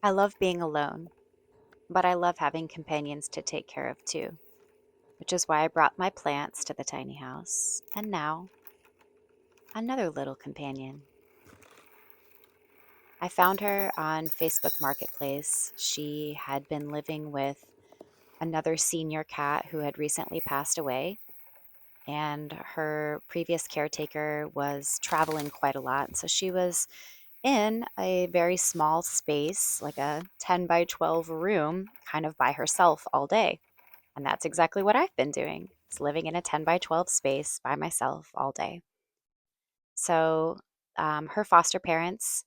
I love being alone, but I love having companions to take care of too, which is why I brought my plants to the tiny house. And now, another little companion. I found her on Facebook Marketplace. She had been living with another senior cat who had recently passed away, and her previous caretaker was traveling quite a lot. So she was in a very small space, like a 10 by 12 room, kind of by herself all day. And that's exactly what I've been doing, is living in a 10 by 12 space by myself all day. So her foster parents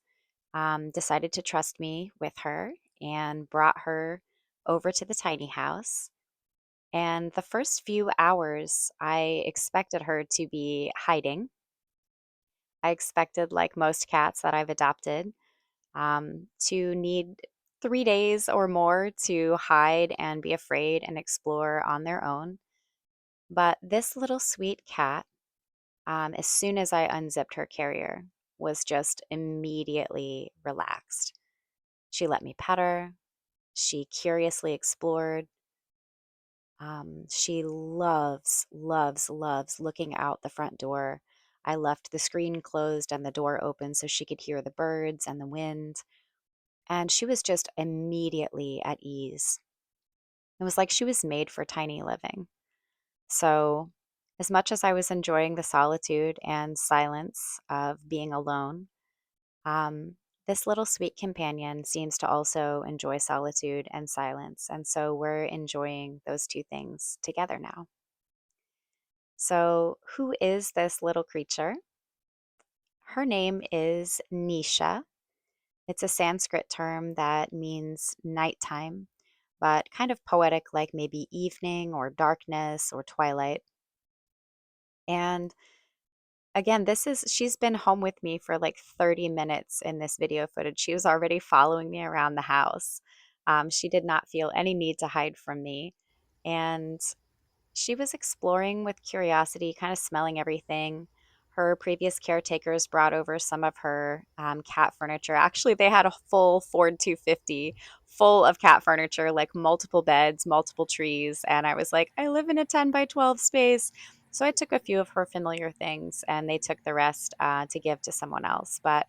decided to trust me with her and brought her over to the tiny house. And the first few hours, I expected her to be hiding. I expected, like most cats that I've adopted, to need 3 days or more to hide and be afraid and explore on their own. But this little sweet cat, as soon as I unzipped her carrier, was just immediately relaxed. She let me pet her. She curiously explored. She loves, loves, loves looking out the front door. I left the screen closed and the door open so she could hear the birds and the wind. And she was just immediately at ease. It was like she was made for tiny living. So, as much as I was enjoying the solitude and silence of being alone, um, this little sweet companion seems to also enjoy solitude and silence. And so we're enjoying those two things together now. So, who is this little creature? Her name is Nisha. It's a Sanskrit term that means nighttime, but kind of poetic, like maybe evening or darkness or twilight. And again, she's been home with me for like 30 minutes in this video footage. She was already following me around the house. She did not feel any need to hide from me. And she was exploring with curiosity, kind of smelling everything. Her previous caretakers brought over some of her cat furniture. Actually, they had a full Ford 250 full of cat furniture, like multiple beds, multiple trees. And I was like, I live in a 10 by 12 space. So I took a few of her familiar things and they took the rest to give to someone else. But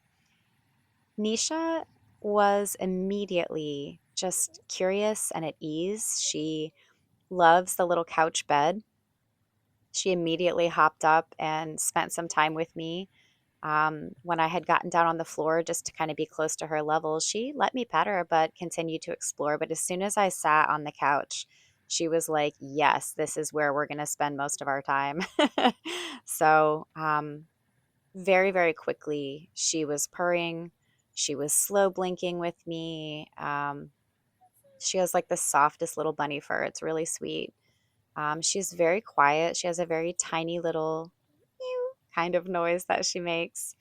Nisha was immediately just curious and at ease. She loves the little couch bed. She immediately hopped up and spent some time with me. When I had gotten down on the floor just to kind of be close to her level, she let me pet her, but continued to explore. But as soon as I sat on the couch, she was like, yes, this is where we're going to spend most of our time. So, very, very quickly, she was purring. She was slow blinking with me. She has like the softest little bunny fur. It's really sweet. She's very quiet. She has a very tiny little meow kind of noise that she makes.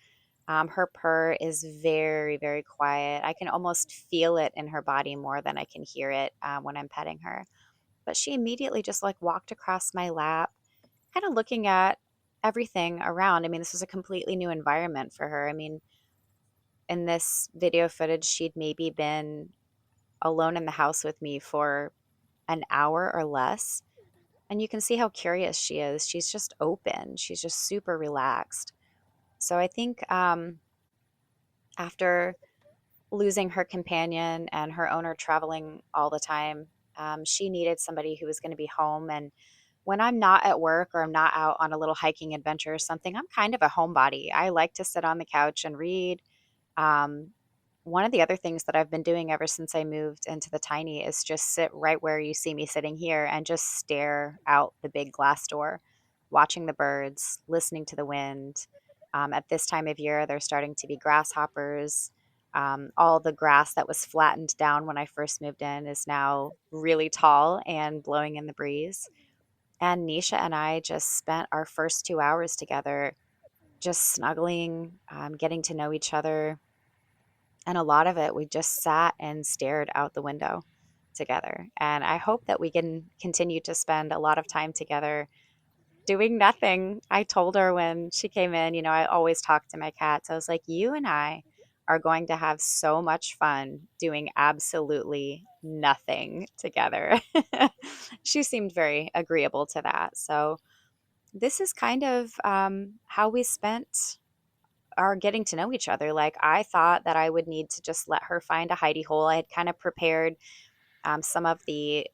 Her purr is very, very quiet. I can almost feel it in her body more than I can hear it when I'm petting her. But she immediately just like walked across my lap, kind of looking at everything around. I mean, this was a completely new environment for her. I mean, in this video footage, she'd maybe been alone in the house with me for an hour or less. And you can see how curious she is. She's just open. She's just super relaxed. So I think after losing her companion and her owner traveling all the time, she needed somebody who was going to be home. And when I'm not at work or I'm not out on a little hiking adventure or something, I'm kind of a homebody. I like to sit on the couch and read. Um, One of the other things that I've been doing ever since I moved into the tiny is just sit right where you see me sitting here and just stare out the big glass door, watching the birds, listening to the wind. At this time of year, there's starting to be grasshoppers. All the grass that was flattened down when I first moved in is now really tall and blowing in the breeze. And Nisha and I just spent our first 2 hours together, just snuggling, getting to know each other, and a lot of it, we just sat and stared out the window together. And I hope that we can continue to spend a lot of time together doing nothing. I told her when she came in, I always talk to my cats. I was like, you and I are going to have so much fun doing absolutely nothing together. She seemed very agreeable to that. So, this is kind of how we spent our getting to know each other. Like, I thought that I would need to just let her find a hidey hole. I had kind of prepared some of the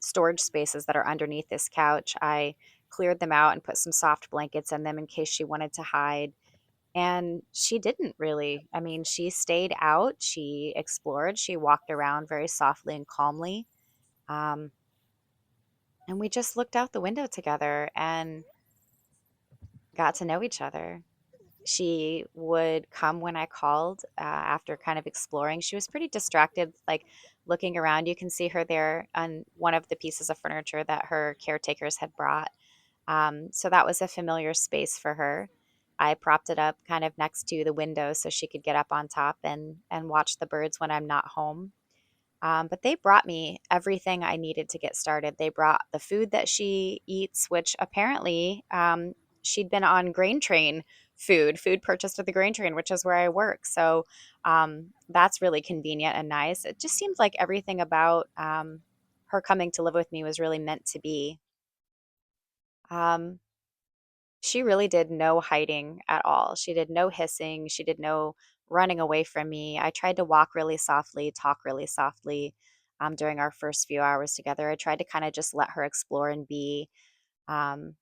storage spaces that are underneath this couch. I cleared them out and put some soft blankets in them in case she wanted to hide. And she didn't really. I mean, she stayed out, she explored, she walked around very softly and calmly. Um, and we just looked out the window together and got to know each other. She would come when I called after kind of exploring. She was pretty distracted, like looking around. You can see her there on one of the pieces of furniture that her caretakers had brought. So that was a familiar space for her. I propped it up kind of next to the window so she could get up on top and watch the birds when I'm not home. But they brought me everything I needed to get started. They brought the food that she eats, which apparently she'd been on grain train food purchased at the grain train, which is where I work. So that's really convenient and nice. It just seemed like everything about her coming to live with me was really meant to be. Um, she really did no hiding at all. She did no hissing. She did no running away from me. I tried to walk really softly, talk really softly during our first few hours together. I tried to kind of just let her explore and be. Um,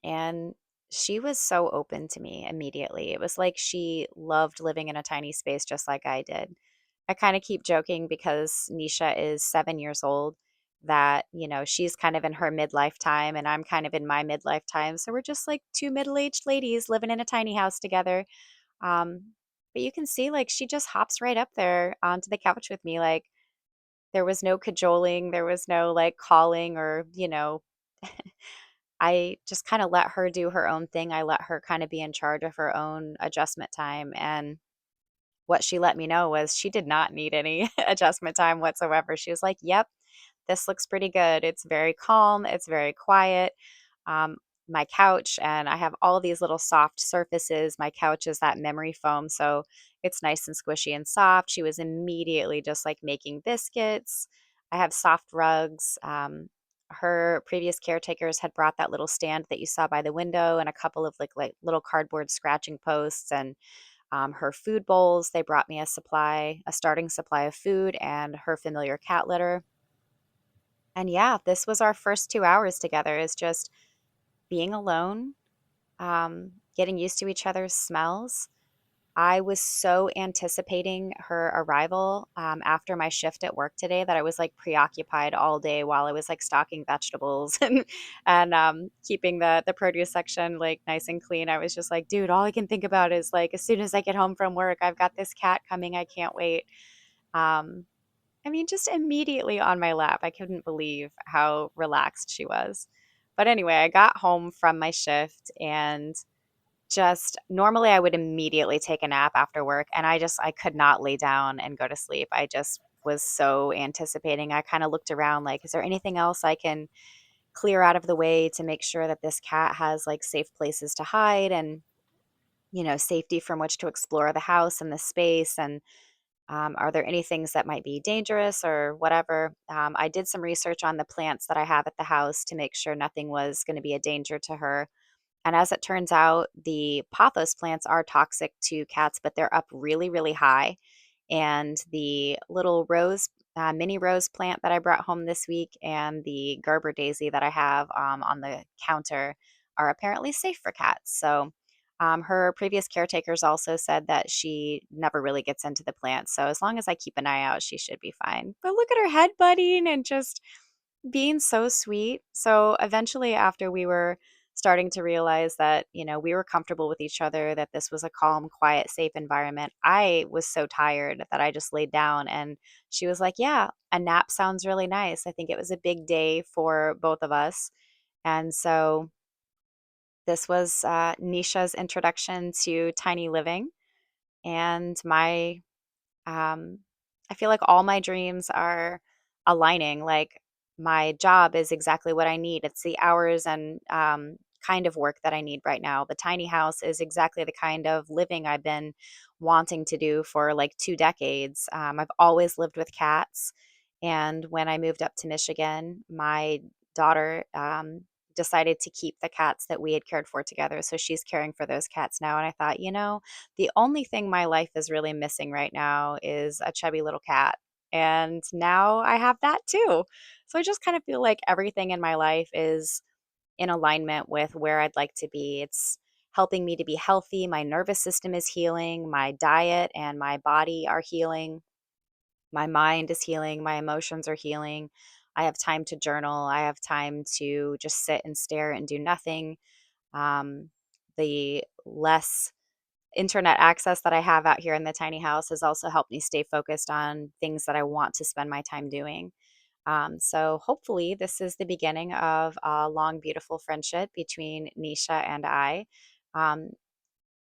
and she was so open to me immediately. It was like she loved living in a tiny space just like I did. I kind of keep joking because Nisha is 7 years old that, she's kind of in her midlife time and I'm kind of in my midlife time. So we're just like two middle aged ladies living in a tiny house together. Um, but you can see, like, she just hops right up there onto the couch with me. Like, there was no cajoling, there was no like calling or, I just kind of let her do her own thing. I let her kind of be in charge of her own adjustment time. And what she let me know was she did not need any adjustment time whatsoever. She was like, "Yep, this looks pretty good. It's very calm, it's very quiet." Um, my couch, and I have all these little soft surfaces. My couch is that memory foam, so it's nice and squishy and soft. She was immediately just like making biscuits. I have soft rugs. Her previous caretakers had brought that little stand that you saw by the window and a couple of like little cardboard scratching posts and her food bowls. They brought me a starting supply of food and her familiar cat litter. And yeah, this was our first 2 hours together is just being alone, getting used to each other's smells. I was so anticipating her arrival after my shift at work today that I was like preoccupied all day while I was like stocking vegetables and keeping the produce section like nice and clean. I was just like, dude, all I can think about is like as soon as I get home from work, I've got this cat coming. I can't wait. Um, I mean, just immediately on my lap. I couldn't believe how relaxed she was. But anyway, I got home from my shift and just normally I would immediately take a nap after work and I could not lay down and go to sleep. I just was so anticipating. I kind of looked around like, is there anything else I can clear out of the way to make sure that this cat has like safe places to hide and, safety from which to explore the house and the space and are there any things that might be dangerous or whatever? I did some research on the plants that I have at the house to make sure nothing was going to be a danger to her. And as it turns out, the pothos plants are toxic to cats, but they're up really, really high. And the little mini rose plant that I brought home this week and the Gerber daisy that I have on the counter are apparently safe for cats. So her previous caretakers also said that she never really gets into the plants. So as long as I keep an eye out, she should be fine. But look at her head butting and just being so sweet. So eventually, after we were starting to realize that, we were comfortable with each other, that this was a calm, quiet, safe environment, I was so tired that I just laid down. And she was like, "Yeah, a nap sounds really nice." I think it was a big day for both of us. And so this was Nisha's introduction to tiny living. And um, I feel like all my dreams are aligning. Like my job is exactly what I need. It's the hours and kind of work that I need right now. The tiny house is exactly the kind of living I've been wanting to do for like 2 decades. I've always lived with cats. And when I moved up to Michigan, my daughter decided to keep the cats that we had cared for together. So she's caring for those cats now. And I thought, the only thing my life is really missing right now is a chubby little cat. And now I have that too. So I just kind of feel like everything in my life is in alignment with where I'd like to be. It's helping me to be healthy. My nervous system is healing. My diet and my body are healing. My mind is healing. My emotions are healing. I have time to journal. I have time to just sit and stare and do nothing. The less internet access that I have out here in the tiny house has also helped me stay focused on things that I want to spend my time doing. So hopefully, this is the beginning of a long, beautiful friendship between Nisha and I. Um,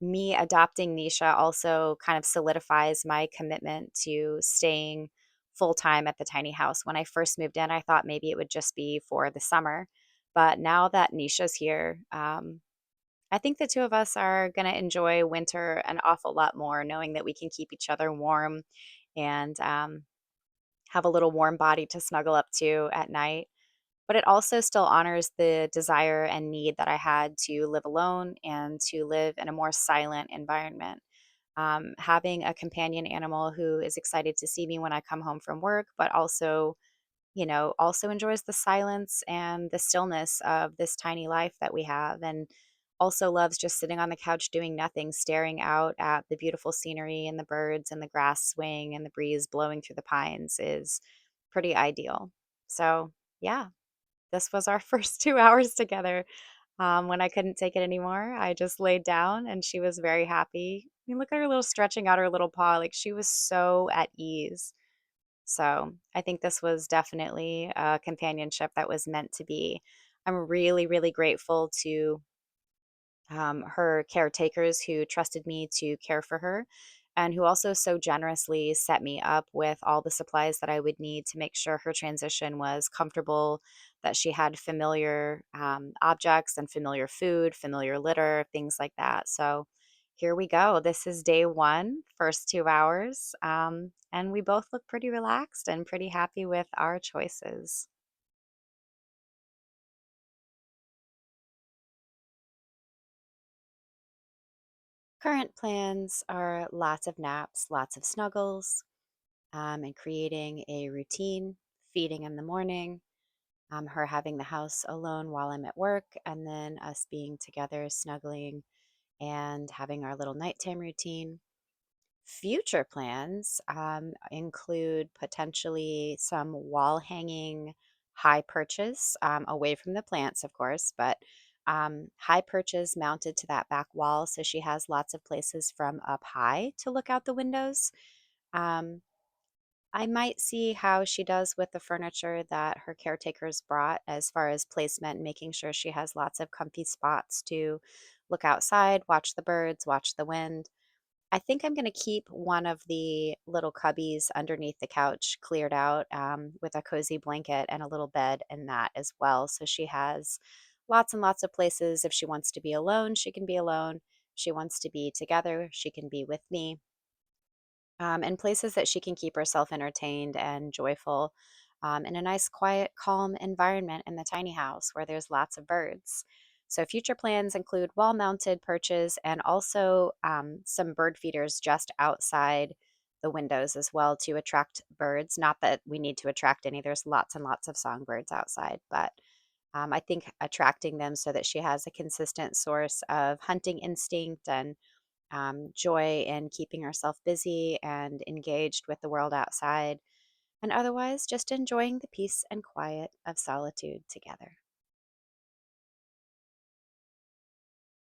Me adopting Nisha also kind of solidifies my commitment to staying full time at the tiny house. When I first moved in, I thought maybe it would just be for the summer. But now that Nisha's here, I think the two of us are going to enjoy winter an awful lot more, knowing that we can keep each other warm and have a little warm body to snuggle up to at night. But it also still honors the desire and need that I had to live alone and to live in a more silent environment. Having a companion animal who is excited to see me when I come home from work, but also enjoys the silence and the stillness of this tiny life that we have, and also loves just sitting on the couch doing nothing, staring out at the beautiful scenery and the birds and the grass swing and the breeze blowing through the pines is pretty ideal. So, yeah, this was our first 2 hours together. When I couldn't take it anymore, I just laid down and she was very happy. I mean, look at her little stretching out her little paw. Like she was so at ease. So I think this was definitely a companionship that was meant to be. I'm really, really grateful to her caretakers who trusted me to care for her and who also so generously set me up with all the supplies that I would need to make sure her transition was comfortable, that she had familiar objects and familiar food, familiar litter, things like that. So here we go. This is day one, first 2 hours. And we both look pretty relaxed and pretty happy with our choices. Current plans are lots of naps, lots of snuggles, and creating a routine, feeding in the morning, her having the house alone while I'm at work, and then us being together, snuggling, and having our little nighttime routine. Future plans include potentially some wall hanging high perches away from the plants, of course, but high perches mounted to that back wall so she has lots of places from up high to look out the windows. Um, I might see how she does with the furniture that her caretakers brought as far as placement, making sure she has lots of comfy spots to look outside, watch the birds, watch the wind. I think I'm going to keep one of the little cubbies underneath the couch cleared out with a cozy blanket and a little bed in that as well. So she has lots and lots of places. If she wants to be alone, she can be alone. If she wants to be together, she can be with me, and places that she can keep herself entertained and joyful in a nice, quiet, calm environment in the tiny house where there's lots of birds. So, future plans include wall mounted perches and also some bird feeders just outside the windows as well to attract birds. Not that we need to attract any, there's lots and lots of songbirds outside, but I think attracting them so that she has a consistent source of hunting instinct and joy in keeping herself busy and engaged with the world outside, and otherwise just enjoying the peace and quiet of solitude together.